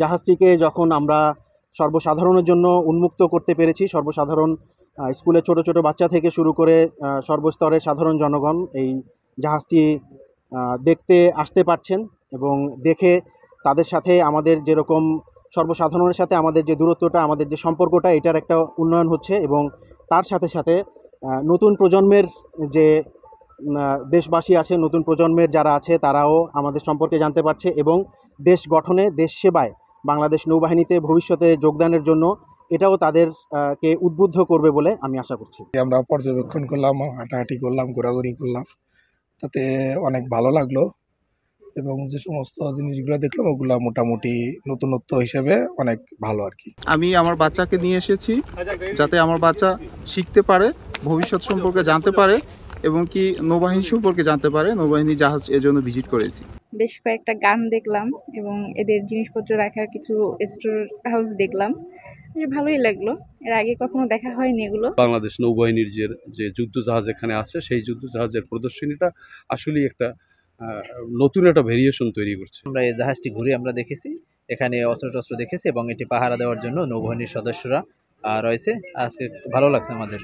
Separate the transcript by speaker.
Speaker 1: জাহাজটিকে যখন আমরা সর্বসাধারণের জন্য উন্মুক্ত করতে পেরেছি, সর্বসাধারণ স্কুলের ছোট ছোট বাচ্চা থেকে শুরু করে সর্বস্তরের সাধারণ জনগণ এই জাহাজটি দেখতে আসতে পারছেন এবং দেখে তাদের সাথে আমাদের যেরকম সর্বসাধারণের সাথে আমাদের যে দূরত্বটা, আমাদের যে সম্পর্কটা, এটার একটা উন্নয়ন হচ্ছে এবং তার সাথে সাথে নতুন প্রজন্মের যে দেশবাসী আছে, নতুন প্রজন্মের যারা আছে তারাও আমাদের সম্পর্কে জানতে পারছে এবং দেশ গঠনে, দেশ সেবায় বাংলাদেশ নৌবাহিনীতে ভবিষ্যতে যোগদানের জন্য এটাও তাদের কে উদ্বুদ্ধ করবে বলে আমি আশা করছি।
Speaker 2: আমরা পর্যবেক্ষণ করলাম, হাঁটাহাঁটি করলাম, ঘোরাঘুরি করলাম, তাতে অনেক ভালো লাগলো এবং যে সমস্ত জিনিসগুলো দেখলাম ওগুলা মোটামুটি নতুনত্ব হিসেবে অনেক ভালো আর কি।
Speaker 3: আমি আমার বাচ্চাকে নিয়ে এসেছি যাতে আমার বাচ্চা শিখতে পারে, ভবিষ্যৎ সম্পর্কে জানতে পারে এবং কি নৌবাহিনী সম্পর্কে জানতে পারে। নৌবাহিনী জাহাজ এজন্য ভিজিট করেছি।
Speaker 4: বেশ কয়েকটা গান দেখলাম এবং এদের জিনিসপত্র রাখার কিছু স্টোর হাউস দেখলাম, বেশ ভালোই লাগলো। এর আগে কখনো দেখা হয়নি এগুলো।
Speaker 5: বাংলাদেশ নৌবাহিনীর যে যুদ্ধ জাহাজ এখানে আছে, সেই যুদ্ধ জাহাজের প্রদর্শনীটা আসলেই একটা নতুন একটা ভেরিয়েশন তৈরি করছে।
Speaker 6: আমরা এই জাহাজটি ঘুরে আমরা দেখেছি, এখানে অস্ত্র দেখেছি এবং এটি পাহারা দেওয়ার জন্য নৌবাহিনীর সদস্যরা রয়েছে। আজকে ভালো লাগছে আমাদের।